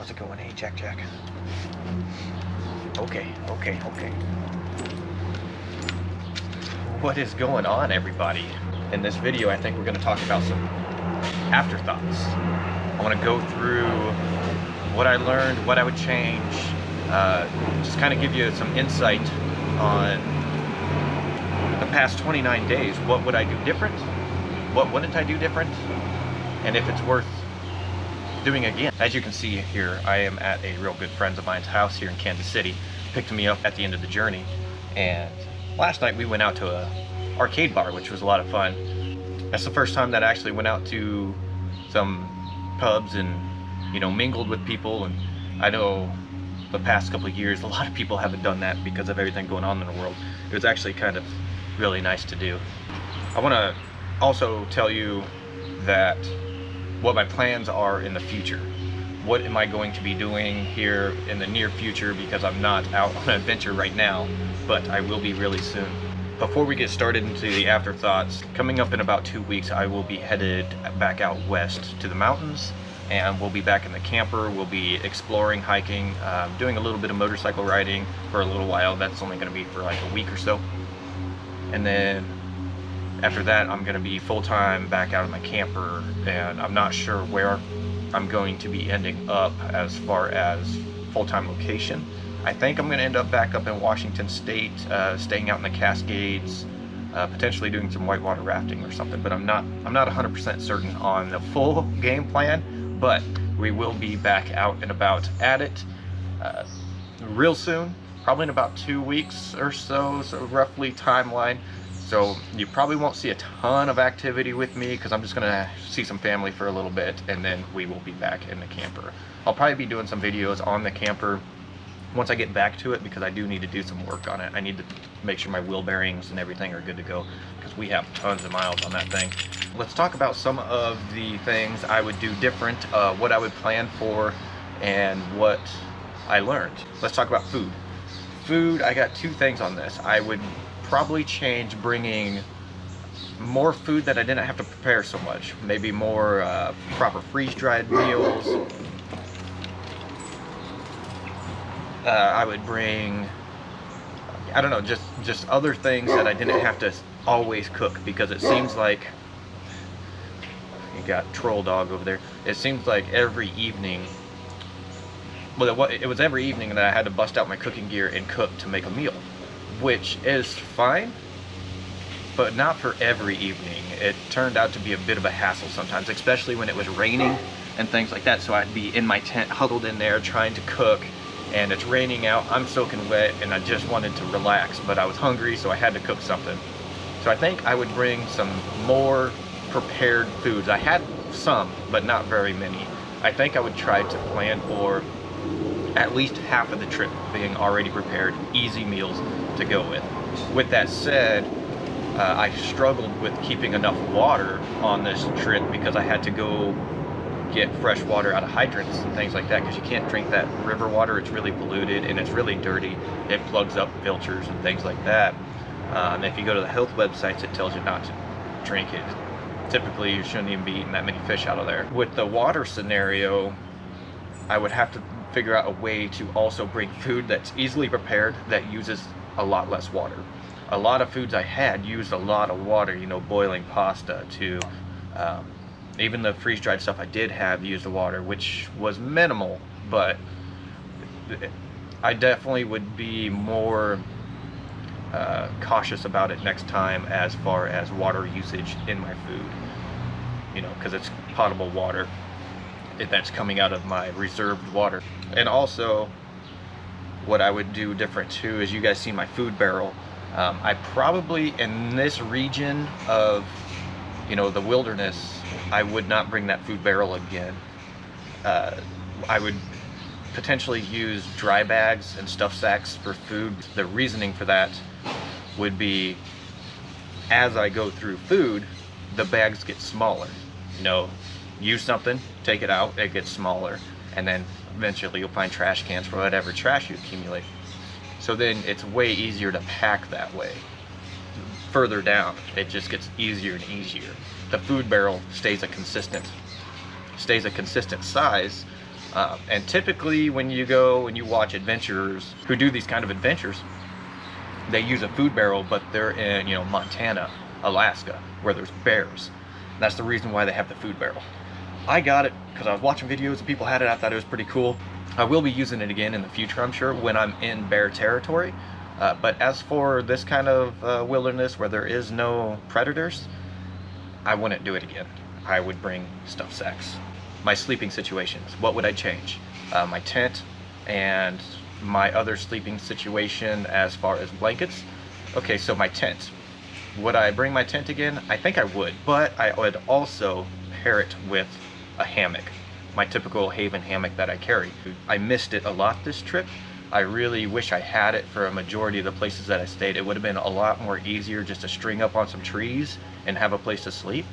How's it going? Hey, Jack. Okay. What is going on, everybody? In this video, I think we're going to talk about some afterthoughts. I want to go through what I learned, what I would change, just kind of give you some insight on the past 29 days. What would I do different? What wouldn't I do different? And if it's worth doing again. As you can see here, I am at a real good friend of mine's house here in Kansas City. Picked me up at the end of the journey, and last night we went out to a arcade bar, which was a lot of fun. That's the first time that I actually went out to some pubs and, you know, mingled with people. And I know the past couple of years a lot of people haven't done that because of everything going on in the world. It was actually kind of really nice to do. I want to also tell you that what my plans are in the future. What am I going to be doing here in the near future, because I'm not out on an adventure right now, but I will be really soon. Before we get started into the afterthoughts, coming up in about 2 weeks I will be headed back out west to the mountains, and we'll be back in the camper. We'll be exploring, hiking, doing a little bit of motorcycle riding for a little while. That's only going to be for like a week or so, and then after that, I'm going to be full-time back out of my camper, and I'm not sure where I'm going to be ending up as far as full-time location. I think I'm going to end up back up in Washington State, staying out in the Cascades, potentially doing some whitewater rafting or something, but I'm not 100% certain on the full game plan, but we will be back out and about at it real soon, probably in about 2 weeks or so roughly timeline. So you probably won't see a ton of activity with me, because I'm just going to see some family for a little bit, and then we will be back in the camper. I'll probably be doing some videos on the camper once I get back to it, because I do need to do some work on it. I need to make sure my wheel bearings and everything are good to go, because we have tons of miles on that thing. Let's talk about some of the things I would do different, what I would plan for, and what I learned. Let's talk about food. Food, I got 2 things on this. I would probably change bringing more food that I didn't have to prepare so much. Maybe more proper freeze-dried meals. I would bring, I don't know, just other things that I didn't have to always cook, because it seems like, you got Troll Dog over there, it seems like every evening, well, it was every evening that I had to bust out my cooking gear and cook to make a meal, which is fine, but not for every evening. It turned out to be a bit of a hassle sometimes, especially when it was raining and things like that. So I'd be in my tent, huddled in there, trying to cook, and it's raining out, I'm soaking wet, and I just wanted to relax, but I was hungry, so I had to cook something. So I think I would bring some more prepared foods. I had some, but not very many. I think I would try to plan for at least half of the trip being already prepared, easy meals to go with. With that said, I struggled with keeping enough water on this trip, because I had to go get fresh water out of hydrants and things like that, because you can't drink that river water. It's really polluted and it's really dirty. It plugs up filters and things like that. If you go to the health websites, it tells you not to drink it. Typically, you shouldn't even be eating that many fish out of there. With the water scenario, I would have to figure out a way to also bring food that's easily prepared, that uses a lot less water. A lot of foods I had used a lot of water, you know, boiling pasta to even the freeze-dried stuff I did have used the water, which was minimal, but I definitely would be more cautious about it next time as far as water usage in my food, you know, because it's potable water that's coming out of my reserved water. And also, what I would do different too is, you guys see my food barrel. I probably, in this region of, you know, the wilderness, I would not bring that food barrel again. I would potentially use dry bags and stuff sacks for food. The reasoning for that would be, as I go through food, the bags get smaller. You know, use something, take it out, it gets smaller, and then eventually you'll find trash cans for whatever trash you accumulate. So then it's way easier to pack that way. Further down, it just gets easier and easier. The food barrel stays a consistent size, And typically when you watch adventurers who do these kind of adventures, they use a food barrel, but they're in, you know, Montana, Alaska, where there's bears. And that's the reason why they have the food barrel. I got it because I was watching videos and people had it. I thought it was pretty cool. I will be using it again in the future, I'm sure, when I'm in bear territory. But as for this kind of wilderness where there is no predators, I wouldn't do it again. I would bring stuff sacks. My sleeping situations, what would I change? My tent and my other sleeping situation as far as blankets. Okay, so my tent. Would I bring my tent again? I think I would, but I would also pair it with a hammock. My typical Haven hammock that I carry. I missed it a lot this trip. I really wish I had it for a majority of the places that I stayed. It would have been a lot more easier just to string up on some trees and have a place to sleep.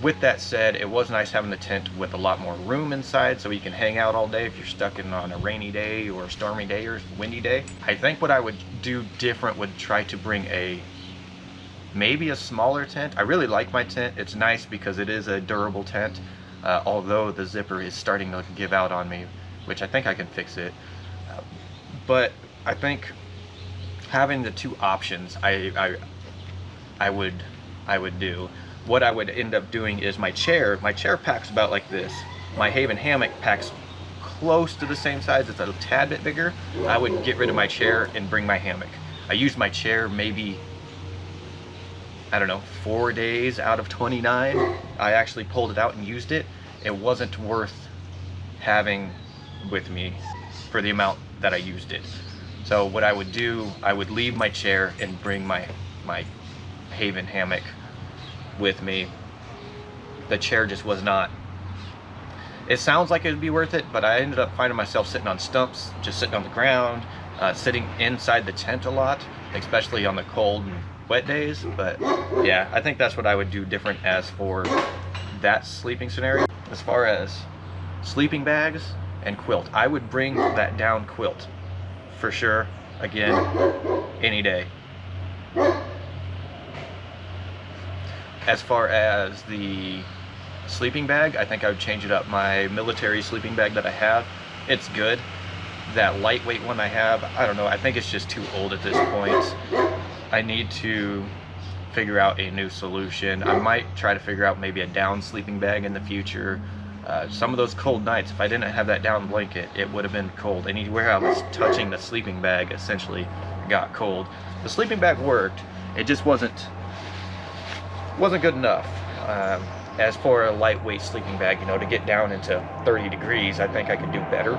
With that said, it was nice having the tent with a lot more room inside so you can hang out all day if you're stuck in on a rainy day or a stormy day or windy day. I think what I would do different would try to bring maybe a smaller tent. I really like my tent. It's nice because it is a durable tent, although the zipper is starting to give out on me, which I think I can fix it. But I think having the two options, I would do. What I would end up doing is my chair packs about like this. My Haven hammock packs close to the same size. It's a tad bit bigger. I would get rid of my chair and bring my hammock. I used my chair maybe, I don't know, 4 days out of 29. I actually pulled it out and used it. It wasn't worth having with me for the amount that I used it. So what I would do, I would leave my chair and bring my Haven hammock with me. The chair just was not. It sounds like it would be worth it, but I ended up finding myself sitting on stumps, just sitting on the ground, sitting inside the tent a lot, especially on the cold and wet days. But yeah, I think that's what I would do different as for that sleeping scenario. As far as sleeping bags and quilt, I would bring that down quilt for sure, again, any day. As far as the sleeping bag, I think I would change it up. My military sleeping bag that I have, it's good. That lightweight one I have, I don't know, I think it's just too old at this point. I need to figure out a new solution. I might try to figure out maybe a down sleeping bag in the future. Some of those cold nights, if I didn't have that down blanket, it would have been cold. Anywhere I was touching the sleeping bag essentially got cold. The sleeping bag worked, it just wasn't good enough. As for a lightweight sleeping bag, you know, to get down into 30 degrees, I think I could do better.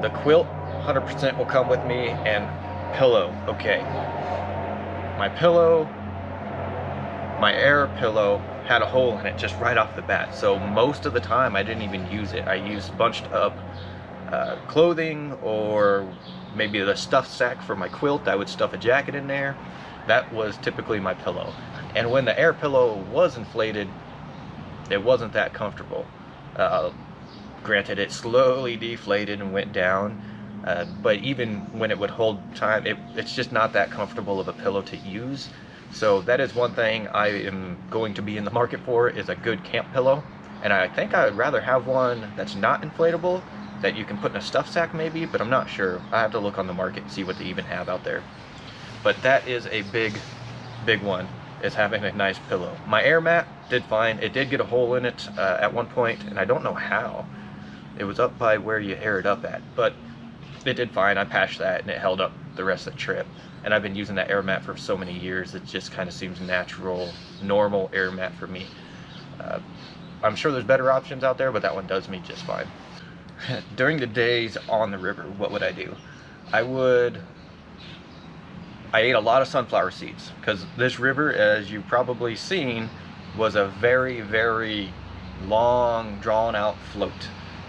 The quilt 100% will come with me, and pillow. Okay, my pillow, my air pillow had a hole in it just right off the bat, so most of the time I didn't even use it. I used bunched up clothing, or maybe the stuff sack for my quilt. I would stuff a jacket in there. That was typically my pillow. And when the air pillow was inflated, it wasn't that comfortable. Granted, it slowly deflated and went down, but even when it would hold time, it's just not that comfortable of a pillow to use. So that is one thing I am going to be in the market for, is a good camp pillow. And I think I would rather have one that's not inflatable, that you can put in a stuff sack maybe, but I'm not sure. I have to look on the market and see what they even have out there. But that is a big one, is having a nice pillow. My air mat did fine. It did get a hole in it at one point, and I don't know how. It was up by where you air it up at, but it did fine. I patched that and it held up the rest of the trip. And I've been using that air mat for so many years, it just kind of seems natural, normal air mat for me. I'm sure there's better options out there, but that one does me just fine. During the days on the river, what would I do? I ate a lot of sunflower seeds, because this river, as you've probably seen, was a very, very long, drawn out float.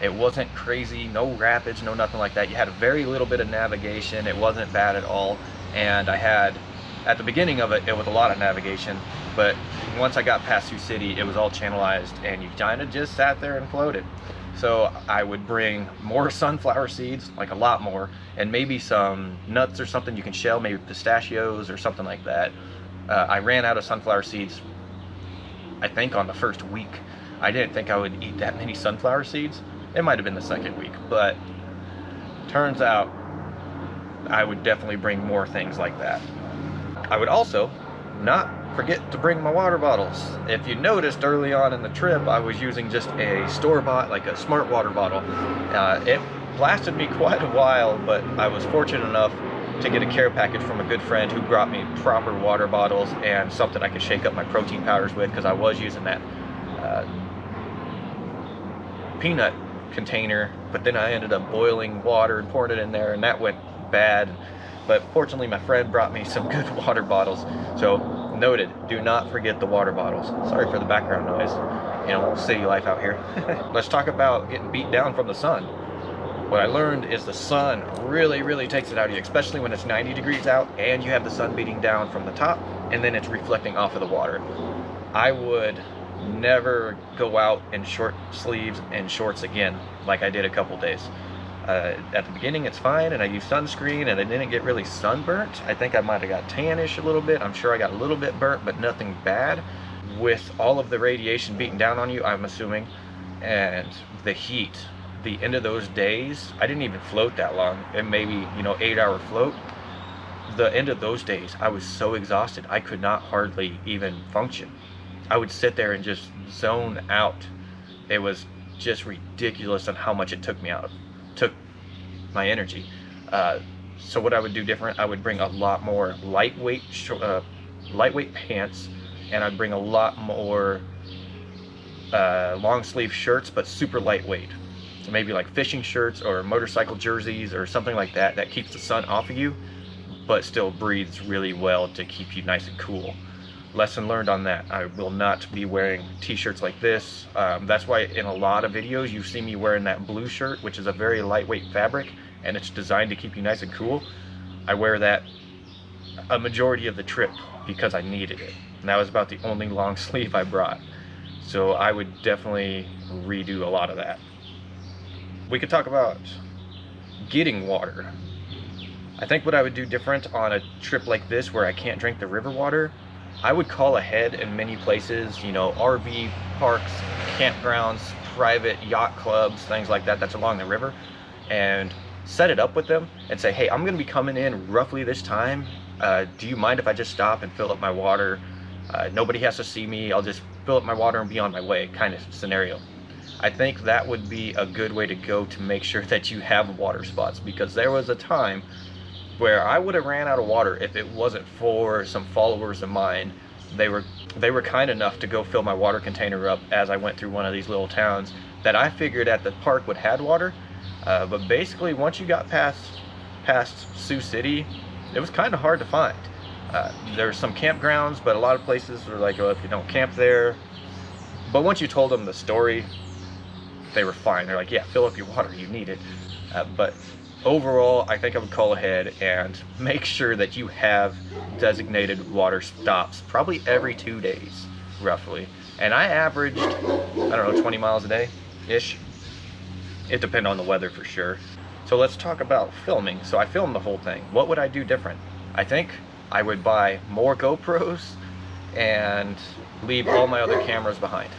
It wasn't crazy, no rapids, no nothing like that. You had a very little bit of navigation. It wasn't bad at all. And I had, at the beginning of it, it was a lot of navigation, but once I got past Sioux City, it was all channelized, and you kind of just sat there and floated. So I would bring more sunflower seeds, like a lot more, and maybe some nuts or something you can shell, maybe pistachios or something like that. I ran out of sunflower seeds, I think, on the first week. I didn't think I would eat that many sunflower seeds. It might have been the second week, but turns out I would definitely bring more things like that. I would also not forget to bring my water bottles. If you noticed early on in the trip, I was using just a store-bought, like a smart water bottle. It lasted me quite a while, but I was fortunate enough to get a care package from a good friend who brought me proper water bottles and something I could shake up my protein powders with, because I was using that peanut container, but then I ended up boiling water and pouring it in there, and that went bad. But fortunately my friend brought me some good water bottles. So noted, do not forget the water bottles. Sorry for the background noise, you know, city life out here. Let's talk about getting beat down from the sun. What I learned is the sun really takes it out of you, especially when it's 90 degrees out and you have the sun beating down from the top and then it's reflecting off of the water. I would never go out in short sleeves and shorts again like I did a couple days. At the beginning it's fine, and I used sunscreen and I didn't get really sunburnt. I think I might have got tannish a little bit. I'm sure I got a little bit burnt, but nothing bad. With all of the radiation beating down on you, I'm assuming, and the heat, the end of those days, I didn't even float that long, and maybe, you know, 8-hour float. The end of those days, I was so exhausted, I could not hardly even function. I would sit there and just zone out. It was just ridiculous on how much it took my energy. So what I would do different, I would bring a lot more lightweight pants, and I'd bring a lot more long sleeve shirts, but super lightweight. So maybe like fishing shirts or motorcycle jerseys or something like that, that keeps the sun off of you, but still breathes really well to keep you nice and cool. Lesson learned on that. I will not be wearing t-shirts like this. That's why in a lot of videos you see me wearing that blue shirt, which is a very lightweight fabric and it's designed to keep you nice and cool. I wear that a majority of the trip because I needed it, and that was about the only long sleeve I brought. So I would definitely redo a lot of that. We could talk about getting water. I think what I would do different on a trip like this where I can't drink the river water, I would call ahead in many places, you know, RV parks, campgrounds, private yacht clubs, things like that that's along the river, and set it up with them and say, hey, I'm gonna be coming in roughly this time. Do you mind if I just stop and fill up my water? Nobody has to see me, I'll just fill up my water and be on my way, kind of scenario. I think that would be a good way to go to make sure that you have water spots, because there was a time where I would have ran out of water if it wasn't for some followers of mine. They were kind enough to go fill my water container up as I went through one of these little towns that I figured at the park would have water. But basically once you got past Sioux City, it was kind of hard to find. There's some campgrounds, but a lot of places were like, oh, if you don't camp there. But once you told them the story, they were fine. They're like, yeah, fill up your water, you need it. But overall, I think I would call ahead and make sure that you have designated water stops, probably every 2 days, roughly. And I averaged, I don't know, 20 miles a day-ish. It depends on the weather for sure. So let's talk about filming. So I filmed the whole thing. What would I do different? I think I would buy more GoPros and leave all my other cameras behind.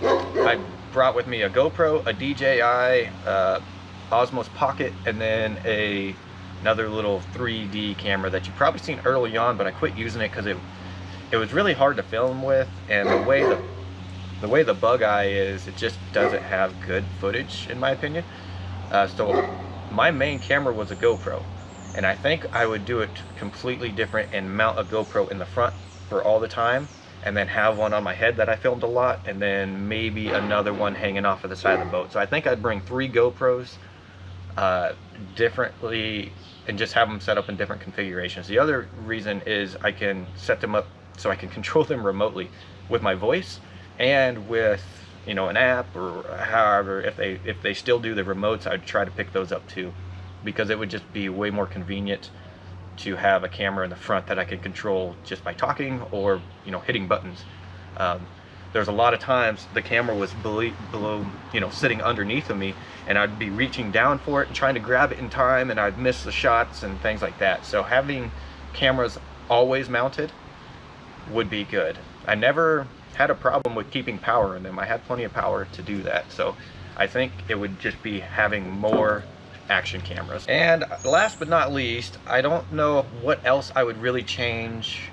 I brought with me a GoPro, a DJI, Osmos Pocket, and then another little 3D camera that you probably seen early on, but I quit using it because it was really hard to film with, and the way the bug eye is, it just doesn't have good footage in my opinion. So my main camera was a GoPro, and I think I would do it completely different and mount a GoPro in the front for all the time, and then have one on my head that I filmed a lot, and then maybe another one hanging off of the side of the boat. So I think I'd bring 3 GoPros differently and just have them set up in different configurations. The other reason is I can set them up so I can control them remotely with my voice and with, you know, an app, or however, if they still do the remotes, I'd try to pick those up too, because it would just be way more convenient to have a camera in the front that I could control just by talking or, you know, hitting buttons. There's a lot of times the camera was below, you know, sitting underneath of me, and I'd be reaching down for it and trying to grab it in time, and I'd miss the shots and things like that. So having cameras always mounted would be good. I never had a problem with keeping power in them. I had plenty of power to do that, so I think it would just be having more action cameras. And last but not least, I don't know what else I would really change.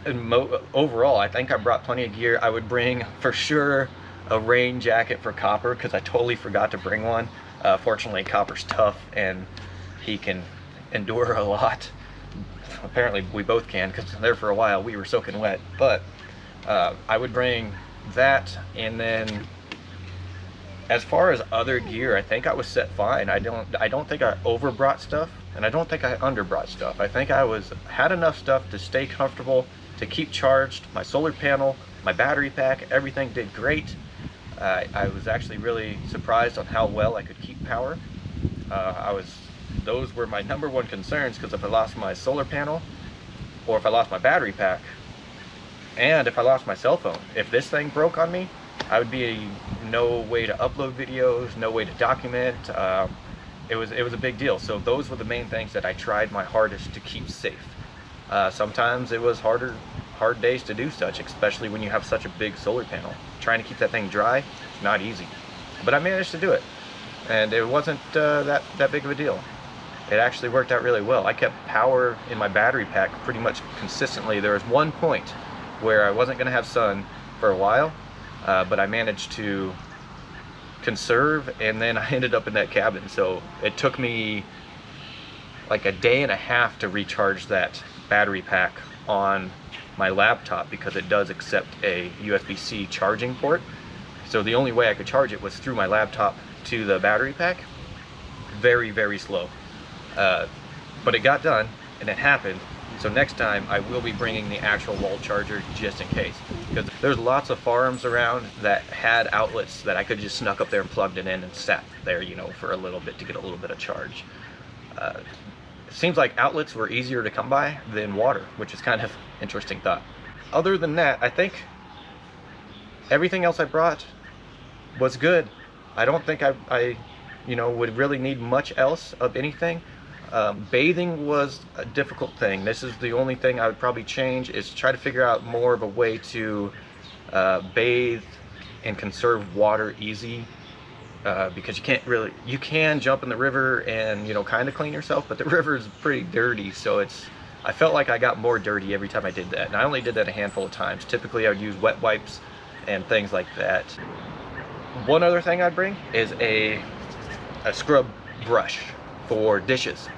Overall, I think I brought plenty of gear. I would bring for sure a rain jacket for Copper, because I totally forgot to bring one. Fortunately, Copper's tough and he can endure a lot. Apparently we both can, because there for a while we were soaking wet. But I would bring that, and then as far as other gear, I think I was set fine. I don't think I overbrought stuff, and I don't think I underbrought stuff. I think I had enough stuff to stay comfortable, to keep charged. My solar panel, my battery pack, everything did great. I was actually really surprised on how well I could keep power. Those were my number one concerns, because if I lost my solar panel, or if I lost my battery pack, and if I lost my cell phone, if this thing broke on me, I would be no way to upload videos, no way to document. It was a big deal. So those were the main things that I tried my hardest to keep safe. Sometimes it was hard days to do such, especially when you have such a big solar panel. Trying to keep that thing dry is not easy, but I managed to do it, and it wasn't that big of a deal. It actually worked out really well. I kept power in my battery pack pretty much consistently. There was one point where I wasn't going to have sun for a while, but I managed to conserve, and then I ended up in that cabin. So it took me like a day and a half to recharge that battery pack on my laptop, because it does accept a USB-C charging port. So the only way I could charge it was through my laptop to the battery pack. Very, very slow. But it got done, and it happened. So next time I will be bringing the actual wall charger, just in case, because there's lots of farms around that had outlets that I could just snuck up there and plugged it in and sat there, you know, for a little bit to get a little bit of charge. It seems like outlets were easier to come by than water, which is kind of interesting thought. Other than that, I think everything else I brought was good. I don't think I would really need much else of anything. Bathing was a difficult thing. This is the only thing I would probably change, is try to figure out more of a way to bathe and conserve water easy. Because you can jump in the river and, you know, kind of clean yourself, but the river is pretty dirty, so I felt like I got more dirty every time I did that, and I only did that a handful of times. Typically I would use wet wipes and things like that. One other thing I'd bring is a scrub brush for dishes.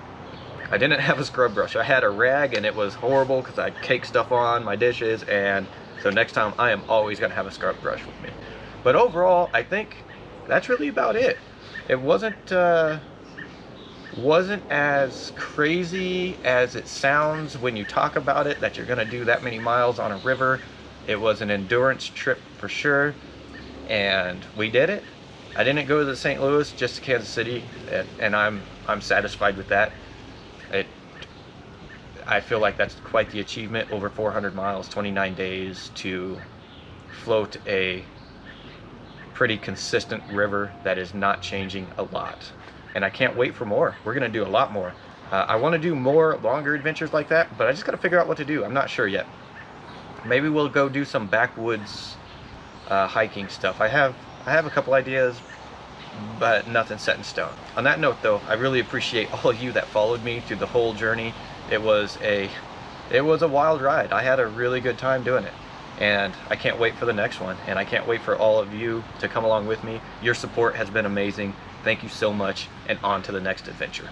I didn't have a scrub brush. I had a rag, and it was horrible because I caked stuff on my dishes, and so next time I am always going to have a scrub brush with me. But overall, I think that's really about it. It wasn't as crazy as it sounds when you talk about it, that you're gonna do that many miles on a river. It was an endurance trip for sure, and we did it. I didn't go to St. Louis, just to Kansas City, and I'm satisfied with that. I feel like that's quite the achievement. Over 400 miles, 29 days to float a pretty consistent river that is not changing a lot, and I can't wait for more. We're gonna do a lot more. I want to do more longer adventures like that, but I just gotta figure out what to do. I'm not sure yet. Maybe we'll go do some backwoods hiking stuff. I have a couple ideas, but nothing set in stone. On that note though, I really appreciate all of you that followed me through the whole journey. It was a wild ride. I had a really good time doing it, and I can't wait for the next one, and I can't wait for all of you to come along with me. Your support has been amazing. Thank you so much, and on to the next adventure.